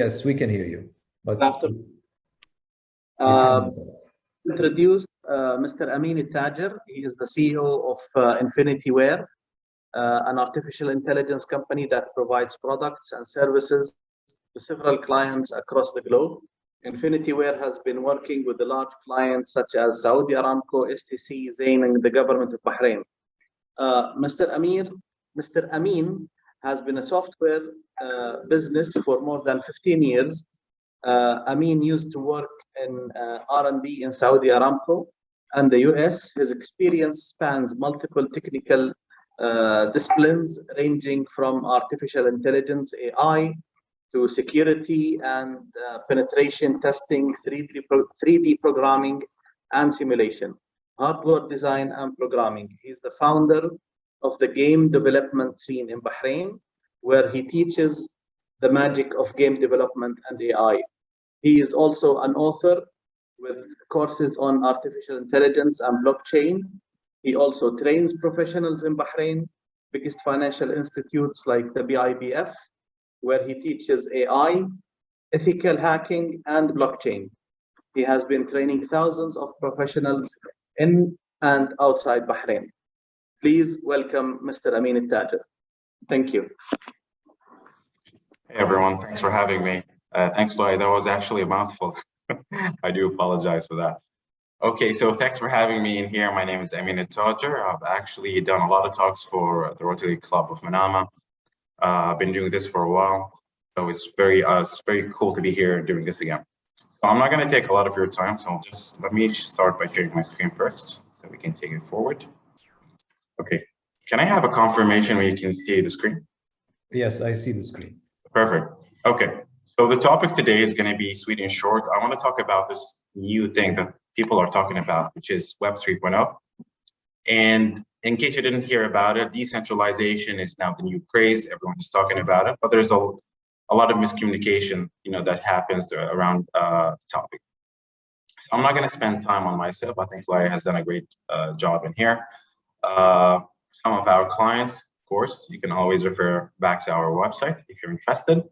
Yes, we can hear you. But introduce Mr. Ameen Altajer. He is the CEO of Infiniteware, an artificial intelligence company that provides products and services to several clients across the globe. Infiniteware has been working with the large clients such as Saudi Aramco, STC, Zain, and the government of Bahrain. Mr. Ameen has been a software business for more than 15 years. Ameen used to work in R&D in Saudi Aramco and the US. His experience spans multiple technical disciplines ranging from artificial intelligence, AI, to security and penetration testing, 3D programming and simulation, hardware design and programming. He's the founder of the game development scene in Bahrain, where he teaches the magic of game development and AI. He is also an author with courses on artificial intelligence and blockchain. He also trains professionals in Bahrain, biggest financial institutes like the BIBF, where he teaches AI, ethical hacking, and blockchain. He has been training thousands of professionals in and outside Bahrain. Please welcome Mr. Ameen Altajer. Thank you. Hey everyone, thanks for having me. Thanks, Lloyd. That was actually a mouthful. I do apologize for that. Okay, so thanks for having me in here. My name is Ameen Altajer. I've actually done a lot of talks for the Rotary Club of Manama. I've been doing this for a while, so it's very cool to be here doing this again. So I'm not going to take a lot of your time, so let me start by sharing my screen first, so we can take it forward. Okay, can I have a confirmation when you can see the screen? Yes, I see the screen. Perfect. Okay, so the topic today is going to be sweet and short. I want to talk about this new thing that people are talking about, which is Web 3.0. And in case you didn't hear about it, decentralization is now the new craze. Everyone is talking about it, but there's a lot of miscommunication, that happens around the topic. I'm not going to spend time on myself. I think Laia has done a great job in here. Some of our clients, of course, you can always refer back to our website if you're interested.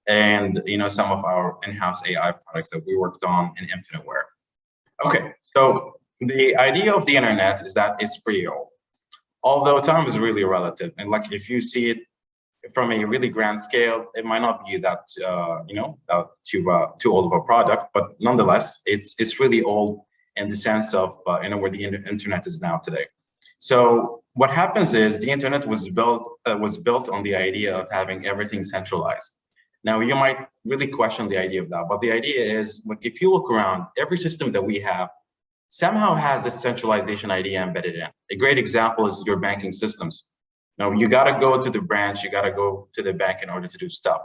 And some of our in-house AI products that we worked on in Infiniteware. Okay, so the idea of the internet is that it's pretty old. Although time is really relative, and like if you see it from a really grand scale, it might not be that too old of a product, but nonetheless, it's really old in the sense of where the internet is now today. So what happens is the internet was built on the idea of having everything centralized. Now you might really question the idea of that, but the idea is, like, if you look around, every system that we have somehow has this centralization idea embedded in. A great example is your banking systems. Now you got to go to the branch, you got to go to the bank in order to do stuff.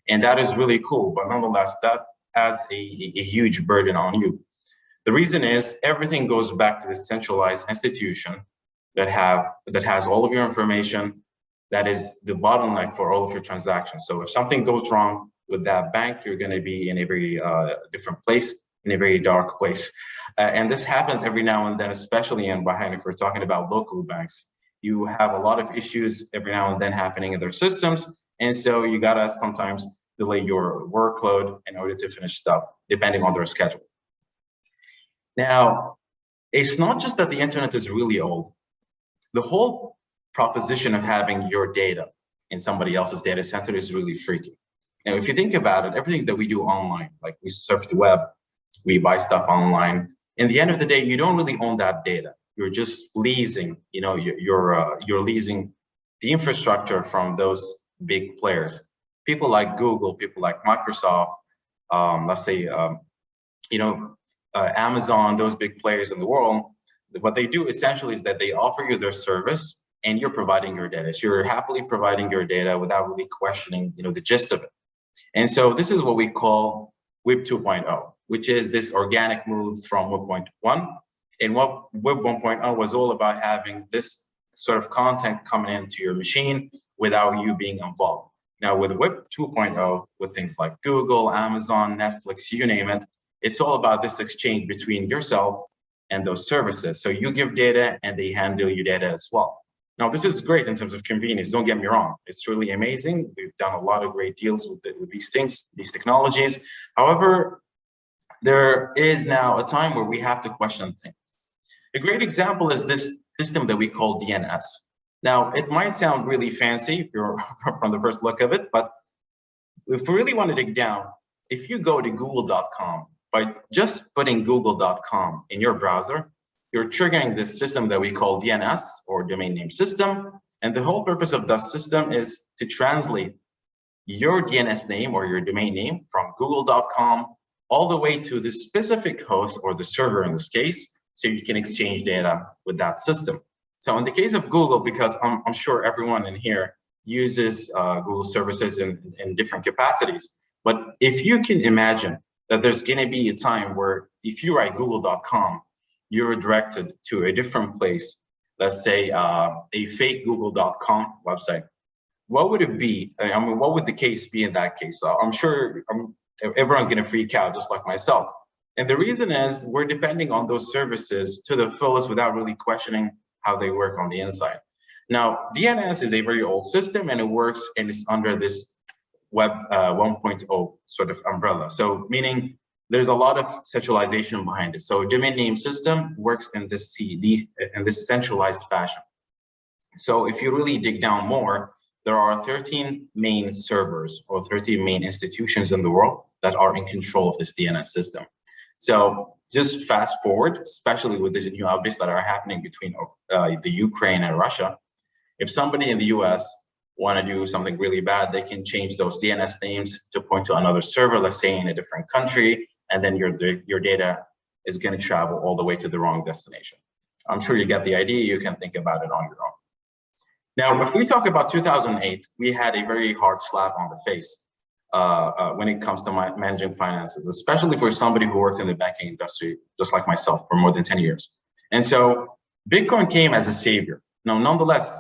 And that is really cool, but nonetheless, that has a huge burden on you. The reason is everything goes back to this centralized institution that has all of your information, that is the bottleneck for all of your transactions. So if something goes wrong with that bank, you're going to be in a very different place, in a very dark place. And this happens every now and then, especially in Bahrain. If we're talking about local banks, you have a lot of issues every now and then happening in their systems. And so you gotta sometimes delay your workload in order to finish stuff, depending on their schedule. Now, it's not just that the internet is really old. The whole proposition of having your data in somebody else's data center is really freaky. Now, if you think about it, everything that we do online, like we surf the web, we buy stuff online. In the end of the day, you don't really own that data. You're just leasing, you're leasing the infrastructure from those big players. People like Google, people like Microsoft, let's say, Amazon, those big players in the world. What they do essentially is that they offer you their service and you're providing your data. So you're happily providing your data without really questioning, the gist of it. And so this is what we call Web 2.0, which is this organic move from Web 1.1. And what Web 1.0 was all about, having this sort of content coming into your machine without you being involved. Now with Web 2.0, with things like Google, Amazon, Netflix, you name it, it's all about this exchange between yourself and those services. So you give data and they handle your data as well. Now, this is great in terms of convenience. Don't get me wrong. It's really amazing. We've done a lot of great deals with these things, these technologies. However, there is now a time where we have to question things. A great example is this system that we call DNS. Now, it might sound really fancy if you're from the first look of it, but if we really want to dig down, if you go to google.com, by just putting google.com in your browser, you're triggering this system that we call DNS, or domain name system. And the whole purpose of that system is to translate your DNS name or your domain name from google.com all the way to the specific host, or the server in this case, so you can exchange data with that system. So in the case of Google, because I'm sure everyone in here uses Google services in different capacities, but if you can imagine that there's going to be a time where if you write google.com, you're directed to a different place, let's say a fake google.com website. What would it be? I mean, what would the case be in that case? I'm sure everyone's going to freak out, just like myself. And the reason is we're depending on those services to the fullest without really questioning how they work on the inside. Now, DNS is a very old system, and it works and it's under this Web 1.0 sort of umbrella. So meaning there's a lot of centralization behind it. So domain name system works in this centralized fashion. So if you really dig down more, there are 13 main servers or 13 main institutions in the world that are in control of this DNS system. So just fast forward, especially with these new updates that are happening between the Ukraine and Russia. If somebody in the US want to do something really bad, they can change those DNS names to point to another server, let's say in a different country, and then your data is going to travel all the way to the wrong destination. I'm sure you get the idea. You can think about it on your own. Now, if we talk about 2008, we had a very hard slap on the face when it comes to managing finances, especially for somebody who worked in the banking industry, just like myself, for more than 10 years. And so Bitcoin came as a savior. Now, nonetheless,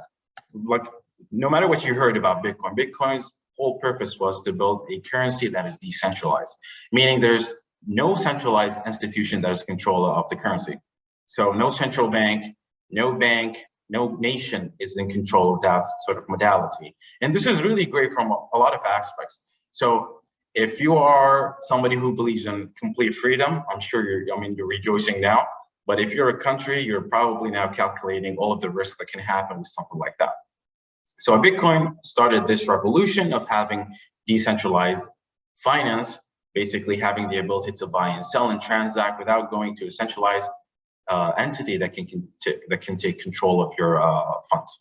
like no matter what you heard about Bitcoin, Bitcoin's whole purpose was to build a currency that is decentralized, meaning there's no centralized institution that is control of the currency. So no central bank, no nation is in control of that sort of modality. And this is really great from a lot of aspects. So if you are somebody who believes in complete freedom, I'm sure you're rejoicing now. But if you're a country, you're probably now calculating all of the risks that can happen with something like that. So Bitcoin started this revolution of having decentralized finance, basically having the ability to buy and sell and transact without going to a centralized entity that can take control of your funds.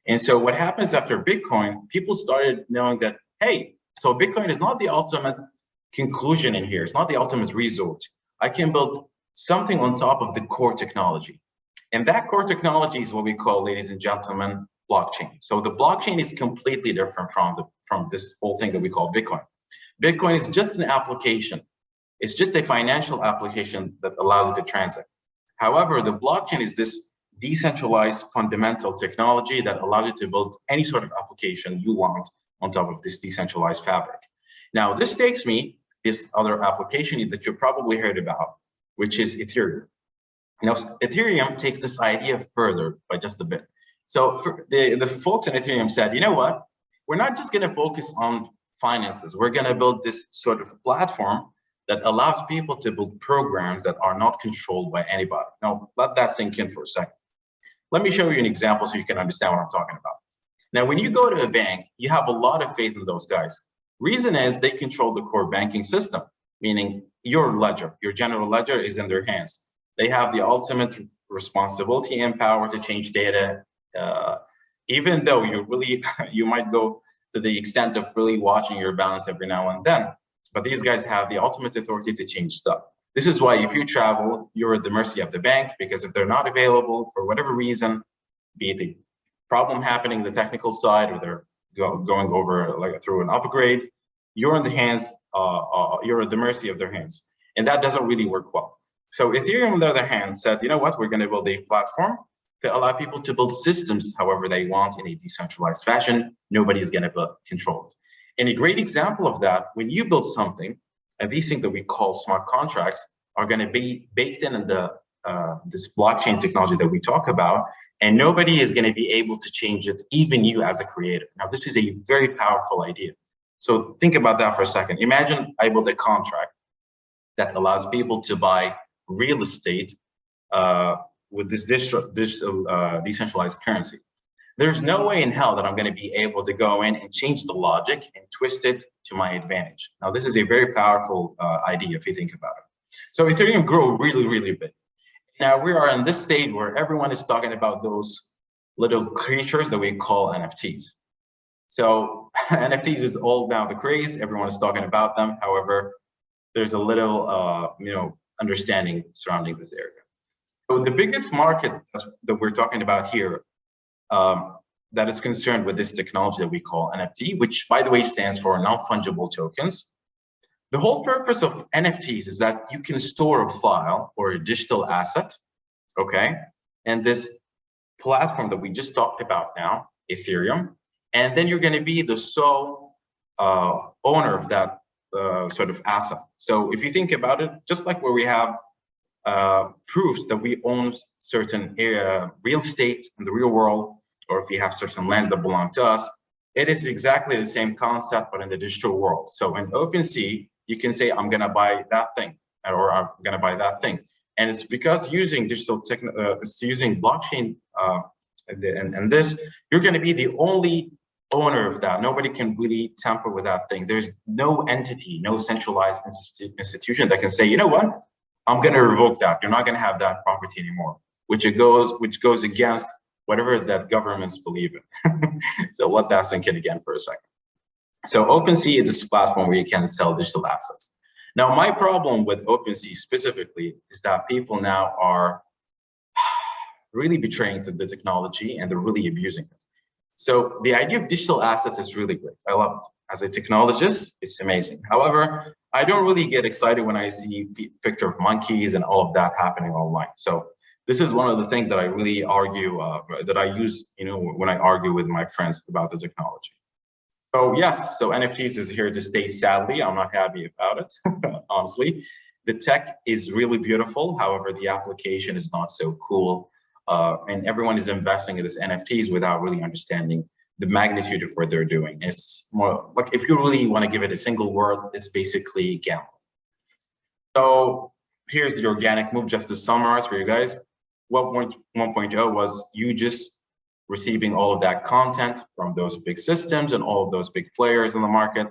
And so what happens after Bitcoin, people started knowing that, hey, so Bitcoin is not the ultimate conclusion in here. It's not the ultimate resort. I can build something on top of the core technology. And that core technology is what we call, ladies and gentlemen, blockchain. So the blockchain is completely different from this whole thing that we call Bitcoin. Bitcoin is just an application. It's just a financial application that allows you to transact. However, the blockchain is this decentralized fundamental technology that allows you to build any sort of application you want on top of this decentralized fabric. Now, this takes me this other application that you probably heard about, which is Ethereum. Now, Ethereum takes this idea further by just a bit. So for the folks in Ethereum said, you know what? We're not just going to focus on finances. We're going to build this sort of platform that allows people to build programs that are not controlled by anybody. Now, let that sink in for a second. Let me show you an example so you can understand what I'm talking about. Now, when you go to a bank, you have a lot of faith in those guys. Reason is they control the core banking system, meaning your ledger, your general ledger is in their hands. They have the ultimate responsibility and power to change data, even though you might go to the extent of really watching your balance every now and then. But these guys have the ultimate authority to change stuff. This is why if you travel, you're at the mercy of the bank, because if they're not available for whatever reason, be it the problem happening the technical side or they're going over like through an upgrade, you're in the hands, you're at the mercy of their hands. And that doesn't really work well. So Ethereum, on the other hand, said, you know what, we're going to build a platform to allow people to build systems however they want in a decentralized fashion. Nobody's going to control it. And a great example of that, when you build something, and these things that we call smart contracts are going to be baked in the this blockchain technology that we talk about, and nobody is going to be able to change it, even you as a creator. Now, this is a very powerful idea. So think about that for a second. Imagine I build a contract that allows people to buy real estate with this decentralized currency. There's no way in hell that I'm going to be able to go in and change the logic and twist it to my advantage. Now, this is a very powerful idea if you think about it. So Ethereum grew really, really big. Now we are in this stage where everyone is talking about those little creatures that we call NFTs. So NFTs is all now the craze. Everyone is talking about them. However, there's a little, understanding surrounding this area. So the biggest market that we're talking about here that is concerned with this technology that we call NFT, which by the way stands for Non-Fungible Tokens. The whole purpose of NFTs is that you can store a file or a digital asset, okay? And this platform that we just talked about now, Ethereum, and then you're gonna be the sole owner of that sort of asset. So if you think about it, just like where we have proofs that we own certain real estate in the real world, or if you have certain lands that belong to us, it is exactly the same concept, but in the digital world. So in OpenSea, you can say, I'm gonna buy that thing, or I'm gonna buy that thing. And it's because using digital using blockchain and this, you're gonna be the only owner of that. Nobody can really tamper with that thing. There's no entity, no centralized institution that can say, you know what, I'm gonna revoke that. You're not gonna have that property anymore, which goes against whatever that governments believe in. So let that sink in again for a second. So OpenSea is this platform where you can sell digital assets. Now, my problem with OpenSea specifically is that people now are really betraying the technology and they're really abusing it. So the idea of digital assets is really great. I love it. As a technologist, it's amazing. However, I don't really get excited when I see picture of monkeys and all of that happening online. So this is one of the things that I really argue, that I use, when I argue with my friends about the technology. So yes, so NFTs is here to stay, sadly. I'm not happy about it, honestly. The tech is really beautiful. However, the application is not so cool. And everyone is investing in this NFTs without really understanding the magnitude of what they're doing. It's more like, if you really want to give it a single word, it's basically gambling. So here's the organic move, just to summarize for you guys. Web 1.0 was you just receiving all of that content from those big systems and all of those big players in the market.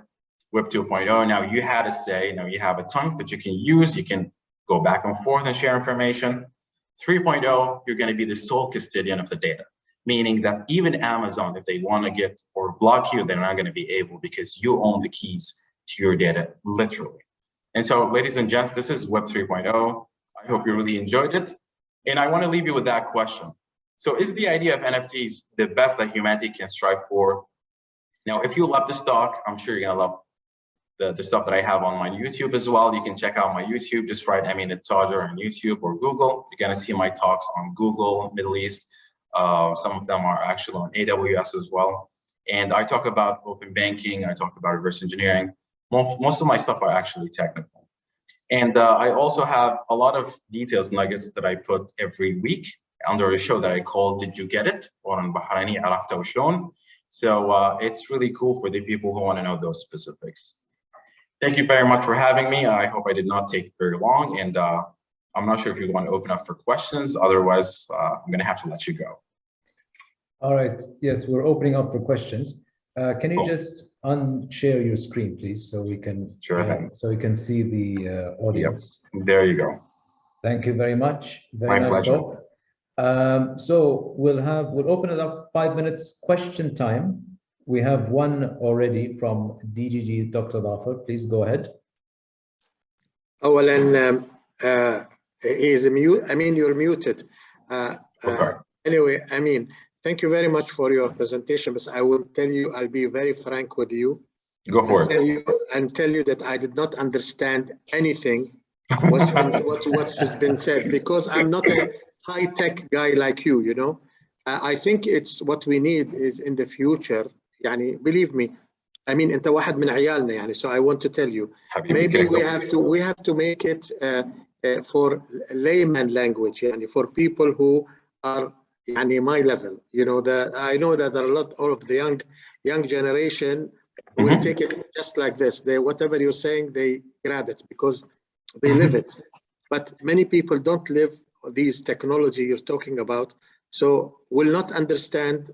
Web 2.0, now you had a say, now you have a tongue that you can use, you can go back and forth and share information. 3.0, you're going to be the sole custodian of the data, meaning that even Amazon, if they want to get or block you, they're not going to be able, because you own the keys to your data, literally. And so, ladies and gents, this is Web 3.0. I hope you really enjoyed it. And I want to leave you with that question. So is the idea of NFTs the best that humanity can strive for? Now, if you love this talk, I'm sure you're going to love the stuff that I have on my YouTube as well. You can check out my YouTube. Just write Ameen Altajer on YouTube or Google. You're going to see my talks on Google, Middle East. Some of them are actually on AWS as well. And I talk about open banking. I talk about reverse engineering. Most of my stuff are actually technical. And I also have a lot of details nuggets that I put every week under a show that I call Did You Get It? Or on Bahraini Arafta Ushlon. So it's really cool for the people who want to know those specifics. Thank you very much for having me. I hope I did not take very long, and I'm not sure if you want to open up for questions. Otherwise, I'm going to have to let you go. All right. Yes, we're opening up for questions. Can you just unshare your screen, please, so we can so we can see the audience. Yep. There you go. Thank you very much. My pleasure. So we'll open it up 5 minutes question time. We have one already from DGG, Dr. Dhafar. Please go ahead. Oh, well, and he's mute. I mean, you're muted. Anyway, I mean, thank you very much for your presentation. But I will tell you, I'll be very frank with you. Go for it. And tell you that I did not understand anything what's been said, because I'm not a high-tech guy like you, you know. I think it's what we need is in the future. يعني, believe me, I mean, أنت واحد من عيالنا يعني. So I want to tell you, maybe we have to make it for layman language, يعني, for people who are, my level. You know, I know that there are a lot of the young generation will take it just like this. They, whatever you're saying, they grab it because they live it. But many people don't live these technology you're talking about, so will not understand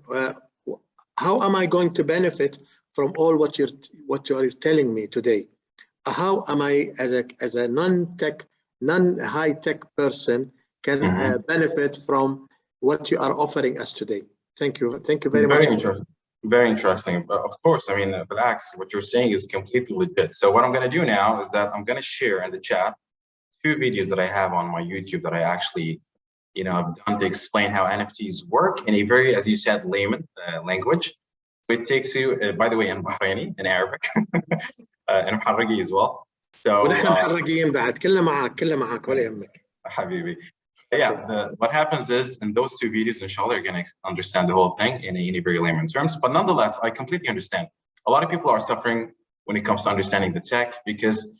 how am I going to benefit from all what you're telling me today. How am I, as a non-high tech person, can benefit from what you are offering us today? Thank you very much. Very interesting. But of course, I mean, relax. What you're saying is completely legit. So what I'm going to do now is that I'm going to share in the chat 2 videos that I have on my YouTube that I actually, I've done to explain how NFTs work in a very, as you said, layman language. It takes you, by the way, in Bahraini, in Arabic, and Muharraqi as well. So ونحن محرقين بعد كلنا معك ولا يهمك. حبيبي. Yeah, what happens is in those 2 videos, inshallah, you're going to understand the whole thing in a very layman terms. But nonetheless, I completely understand. A lot of people are suffering when it comes to understanding the tech because,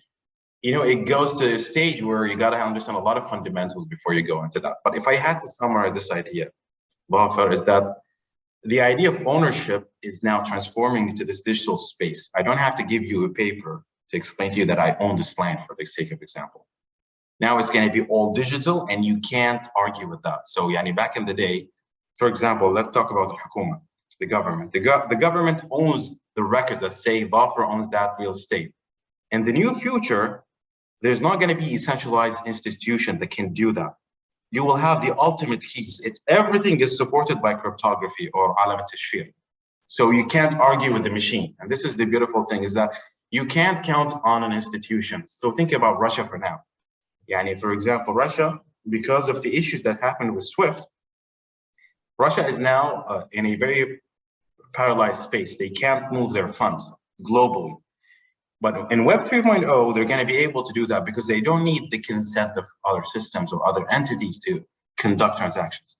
it goes to a stage where you got to understand a lot of fundamentals before you go into that. But if I had to summarize this idea, Bafer, is that the idea of ownership is now transforming into this digital space. I don't have to give you a paper to explain to you that I own this land for the sake of example. Now it's going to be all digital and you can't argue with that. So back in the day, for example, let's talk about the Hukuma, the government. The government owns the records that say Bafer owns that real estate. In the new future, there's not going to be a centralized institution that can do that. You will have the ultimate keys. Everything is supported by cryptography or alam tashfir. So you can't argue with the machine. And this is the beautiful thing, is that you can't count on an institution. So think about Russia for now. For example, Russia, because of the issues that happened with SWIFT, Russia is now in a very paralyzed space. They can't move their funds globally. But in Web 3.0, they're going to be able to do that because they don't need the consent of other systems or other entities to conduct transactions.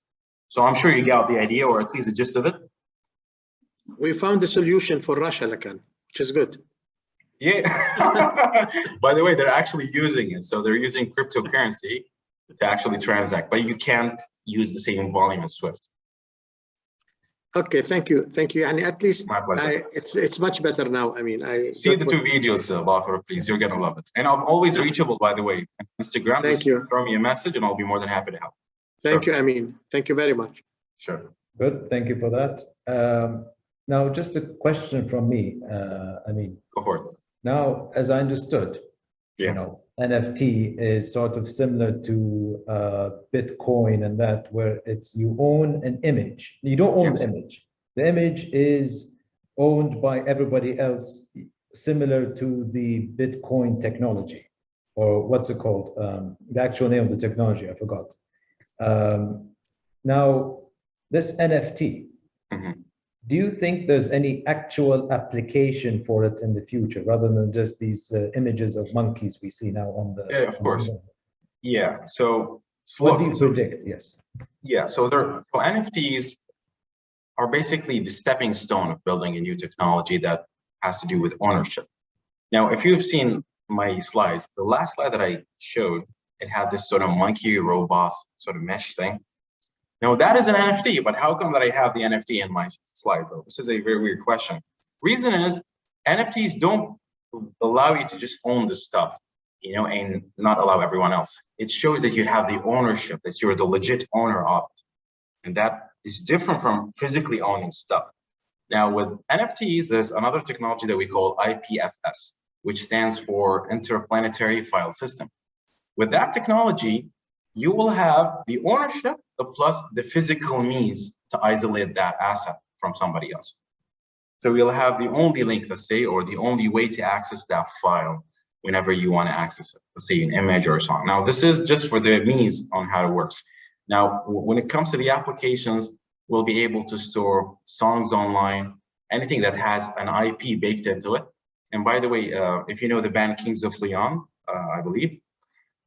So I'm sure you got the idea, or at least the gist of it. We found the solution for Russia, Lakan, which is good. Yeah. By the way, they're actually using it. So they're using cryptocurrency to actually transact, but you can't use the same volume as SWIFT. Okay, thank you. And at least it's much better now. I mean, I see the 2 videos, Bafer, please. You're gonna love it. And I'm always reachable, by the way. Instagram. Thank you. Throw me a message, and I'll be more than happy to help. Thank you, Ameen. Thank you very much. Sure. Good. Thank you for that. Now, just a question from me. Ameen. Go for it. Now, as I understood, NFT is sort of similar to Bitcoin and that, where you own an image. You don't own the image. The image is owned by everybody else, similar to the Bitcoin technology, or what's it called? The actual name of the technology, I forgot. Now, this NFT, do you think there's any actual application for it in the future, rather than just these images of monkeys we see now on the? Yeah, of course. Yeah. So what do you predict? Yes. Yeah. So NFTs are basically the stepping stone of building a new technology that has to do with ownership. Now, if you've seen my slides, the last slide that I showed, it had this sort of monkey robot sort of mesh thing. Now that is an NFT, but how come that I have the NFT in my slides though? This is a very weird question. Reason is NFTs don't allow you to just own the stuff, and not allow everyone else. It shows that you have the ownership, that you're the legit owner of it. And that is different from physically owning stuff. Now with NFTs, there's another technology that we call IPFS, which stands for Interplanetary File System. With that technology, you will have the ownership plus the physical means to isolate that asset from somebody else. So you'll have the only link, let's say, or the only way to access that file whenever you want to access it, let's say an image or a song. Now, this is just for the means on how it works. Now, when it comes to the applications, we'll be able to store songs online, anything that has an IP baked into it. And by the way, if you know the band Kings of Leon, I believe,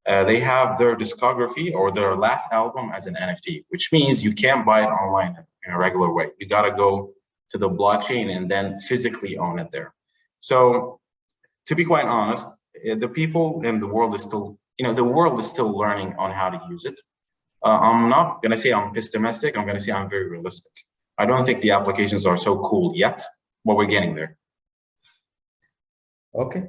they have their discography or their last album as an NFT, which means you can't buy it online in a regular way. You got to go to the blockchain and then physically own it there. So to be quite honest, the people in the world is still, the world is still learning on how to use it. I'm not going to say I'm pessimistic. I'm going to say I'm very realistic. I don't think the applications are so cool yet, but we're getting there. Okay.